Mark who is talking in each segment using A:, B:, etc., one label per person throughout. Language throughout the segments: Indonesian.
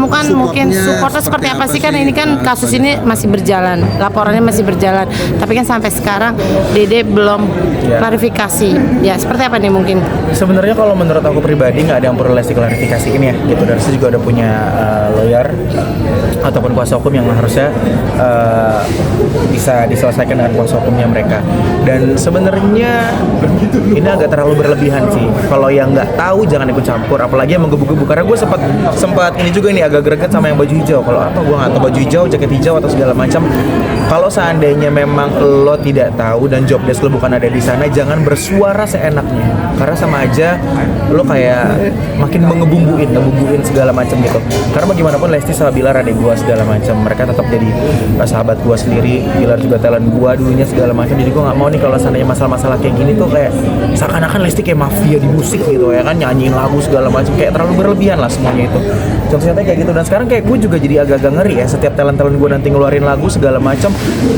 A: menemukan mungkin supportnya seperti apa sih, kan ini kan kasus ini masih berjalan, laporannya masih berjalan, tapi kan sampai sekarang Dede belum klarifikasi. Ya seperti apa nih mungkin?
B: Sebenarnya kalau menurut aku pribadi nggak ada yang perlu Lesti klarifikasiin ya gitu, dan saya juga udah punya lawyer ataupun kuasa hukum yang harusnya bisa diselesaikan dengan kuasa hukumnya mereka. Dan sebenarnya ini agak terlalu berlebihan sih. Kalau yang nggak tahu jangan ikut campur, apalagi yang menggebu-gebu, karena gue sempat ini juga ini agak greget sama yang baju hijau. Kalau apa gue nggak tahu, baju hijau, jaket hijau atau segala macam. Kalau seandainya memang lo tidak tahu dan job desk lo bukan ada di sana, jangan bersuara seenaknya, karena sama aja lo kayak makin ngebumbuin segala macam gitu. Karena bagaimanapun Lesti sama Bilar adik gue segala macam, mereka tetap jadi sahabat gue sendiri. Bilar juga talent gue dulunya segala macam, jadi gue nggak mau nih kalau seandainya masalah-masalah kayak gini tuh kayak seakan-akan Lesti kayak mafia di musik gitu ya kan, nyanyiin lagu segala macam, kayak terlalu berlebihan lah semuanya itu. Contohnya kayak gitu. Dan sekarang kayak gue juga jadi agak-agak ngeri ya, setiap talent-talent gue nanti ngeluarin lagu segala macam,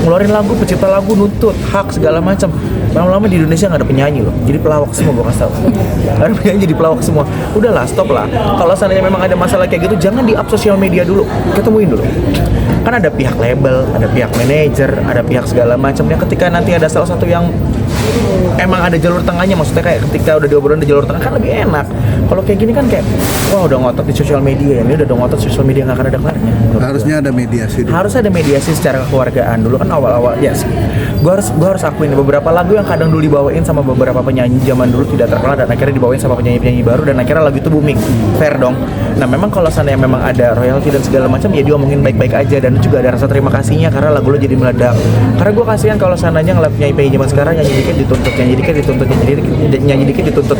B: ngeluarin lagu, pencipta lagu nuntut hak segala macam. Lama-lama di Indonesia nggak ada penyanyi loh, jadi pelawak semua, gue kasih tau. Ada penyanyi jadi pelawak semua. Udahlah, stop lah. Kalau seandainya memang ada masalah kayak gitu, jangan di up sosial media dulu, ketemuin dulu. Kan ada pihak label, ada pihak manajer, ada pihak segala macamnya. Ketika nanti ada salah satu yang emang ada jalur tengahnya, maksudnya kayak ketika udah diobrolin di jalur tengah kan lebih enak. Kalau kayak gini kan kaak, wah udah ngotot di sosial media ya, ini udah ngotot sosial media nggak akan ada kelarnya.
C: Harusnya ada mediasi dulu.
B: Harus ada mediasi secara kekeluargaan dulu kan awal-awal ya sih. Gue harus akuin beberapa lagu yang kadang dulu dibawain sama beberapa penyanyi zaman dulu tidak terkenal dan akhirnya dibawain sama penyanyi-penyanyi baru dan akhirnya lagu itu booming. Fair dong. Nah memang kalau seandainya memang ada royalti dan segala macam ya diomongin baik-baik aja, dan juga ada rasa terima kasihnya karena lagu lo jadi meledak. Karena gue kasihan kalau seandainya ngeliat penyanyi-penyanyi zaman sekarang nyanyi dikit dituntut, nyanyi dikit dituntut, nyanyi dikit dituntut.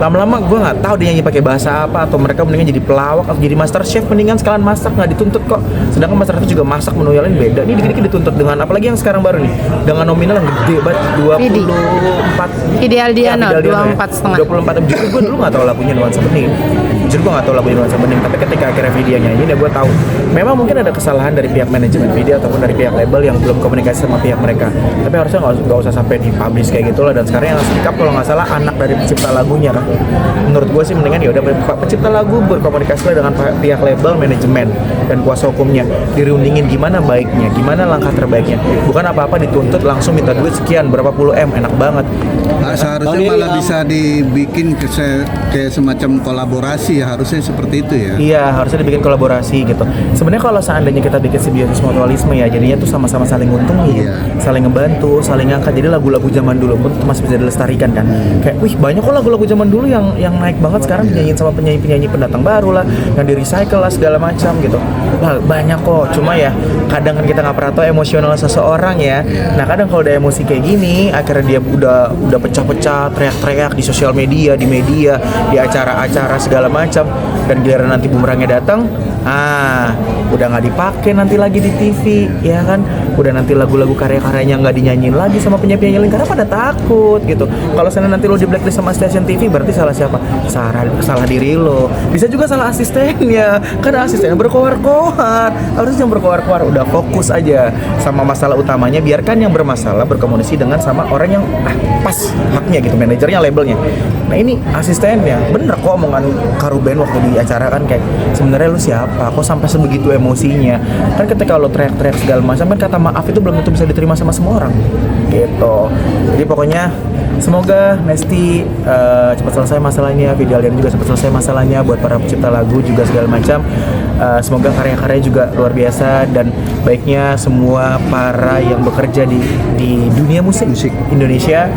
B: Lama-lama gue nggak tahu dia nyanyi pakai bahasa apa, atau mereka mendingan jadi pelawak atau jadi master chef, mendingan sekalian masak nggak dituntut kok. Sedangkan master chef juga masak menu yang lain beda. Ini dikit-dikit dituntut dengan apalagi yang sekarang baru nih dengan nominal yang gede banget 24.
A: Ideal dia 24,5.
B: 24. Jujur gue dulu nggak tahu lagunya Nuansa Bening. Jujur gue nggak tahu lagunya Nuansa Bening. Tapi ketika akhirnya video nyanyi, ya gue tahu. Memang mungkin ada kesalahan dari pihak manajemen video ataupun dari pihak label yang belum komunikasi sama pihak mereka. Tapi harusnya nggak usah sampai dipublish kayak gitulah. Dan sekarang yang speak up kalau nggak salah anak dari pencipta lagunya kan. Menurut gue sih mendingan ya udah pencipta lagu berkomunikasi dengan pihak label, manajemen dan kuasa hukumnya, dirundingin gimana baiknya, gimana langkah terbaiknya. Bukan apa-apa dituntut langsung minta duit sekian berapa puluh M, enak banget.
C: Nah, seharusnya malah bisa dibikin kayak semacam kolaborasi ya, harusnya seperti itu ya.
B: Iya, harusnya dibikin kolaborasi gitu. Sebenarnya kalau seandainya kita bikin simbiosis mutualisme ya, jadinya tuh sama-sama saling nguntungin, saling ngebantu, saling ngangkat. Jadi lagu-lagu zaman dulu pun masih bisa dilestarikan kan. Kayak, wih banyak kok lagu-lagu zaman dulu yang naik banget sekarang dinyanyiin sama penyanyi-penyanyi pendatang baru lah, yang di recycle lah segala macam gitu. Wah banyak kok. Cuma ya kadang kan kita nggak pernah tahu emosional seseorang ya. Nah kadang kalau udah emosi kayak gini, akhirnya dia udah pecah-pecah, teriak-teriak di sosial media, di media, di acara-acara segala macam, dan giliran nanti bumerangnya datang, udah nggak dipakai nanti lagi di TV, ya kan? Udah nanti lagu-lagu karya-karyanya nggak dinyanyiin lagi sama penyanyi-penyanyi lain karena pada takut gitu. Kalau sana nanti lo di blacklist sama stasiun TV, berarti salah siapa? Salah diri lo. Bisa juga salah asistennya, kan asistennya berkoar-koar. Harusnya yang berkoar-koar, udah fokus aja sama masalah utamanya. Biarkan yang bermasalah berkomunikasi dengan sama orang yang pas haknya gitu, manajernya, labelnya. Nah ini asistennya, bener kok omongan Karuben waktu di acara kan kayak sebenarnya lu siapa? Kok sampai sebegitu emosinya? Kan ketika lo teriak-teriak segala macam kan kata maaf itu belum tentu bisa diterima sama semua orang gitu. Jadi pokoknya semoga Lesti cepat selesai masalahnya, Vidi Aldiano juga cepat selesai masalahnya, buat para pencipta lagu juga segala macam. Semoga karya-karya juga luar biasa, dan baiknya semua para yang bekerja di dunia musik Indonesia,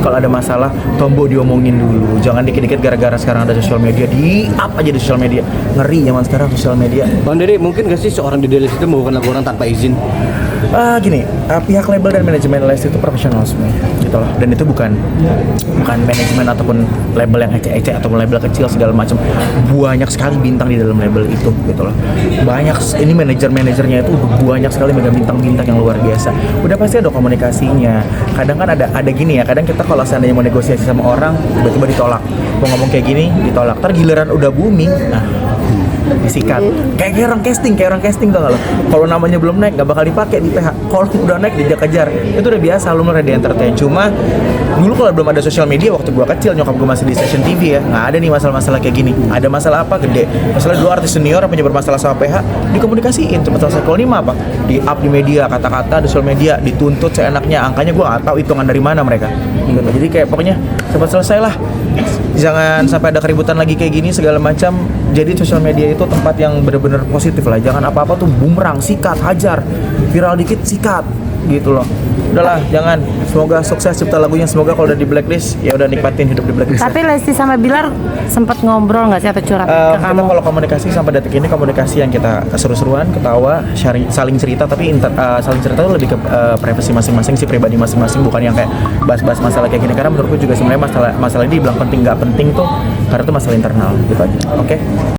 B: kalau ada masalah tombol diomongin dulu, jangan dikit-dikit gara-gara sekarang ada sosial media di up aja di sosial media. Ngeri zaman sekarang sosial media.
D: Bang Dede, mungkin gak sih seorang Dede Lesti itu melakukan laporan tanpa izin?
B: Gini, pihak label dan manajemen Lesti itu profesional semua gitu loh, dan itu bukan manajemen ataupun label yang ecek-ecek ataupun label kecil segala macam. Banyak sekali bintang di dalam label itu gitu loh. Banyak, ini manajernya itu udah banyak sekali mega bintang-bintang yang luar biasa. Udah pasti ada komunikasinya. Kadang kan ada gini ya, kadang kita kalau seandainya mau negosiasi sama orang tiba-tiba ditolak, mau ngomong kayak gini ditolak, ntar giliran udah booming disikat. Kayak orang casting tau gak lo? Kalau namanya belum naik gak bakal dipakai di PH. Kalau udah naik dikejar. Itu udah biasa, lu mulai di entertain. Cuma Dulu kalau belum ada sosial media waktu gua kecil, nyokap gua masih di stasiun TV ya, nggak ada nih masalah-masalah kayak gini. Ada masalah apa gede? Masalah dua artis senior yang punya bermasalah sama PH dikomunikasiin cepet selesai. Kalau ini mah apa? Di up di media, kata-kata di sosial media, dituntut seenaknya. Angkanya gua nggak tahu hitungan dari mana mereka. Gitu. Jadi kayak pokoknya cepet selesai lah. Jangan sampai ada keributan lagi kayak gini segala macam. Jadi sosial media itu tempat yang benar-benar positif lah. Jangan apa-apa tuh bumerang, sikat, hajar, viral dikit, sikat, gitu loh. Udahlah, jangan. Semoga sukses cipta lagunya. Semoga kalau udah di blacklist, ya udah nikmatin hidup di blacklist.
A: Tapi Lesti sama Bilar sempat ngobrol nggak sih atau curhat ke
B: Kita
A: kamu?
B: kalau komunikasi sampai detik ini komunikasi yang kita seru-seruan, ketawa, saling cerita, tapi saling cerita itu lebih ke privasi masing-masing sih, pribadi masing-masing, bukan yang kayak bahas-bahas masalah kayak gini. Karena menurutku juga sebenarnya masalah ini dibilang penting nggak penting tuh karena itu masalah internal gitu aja. Oke.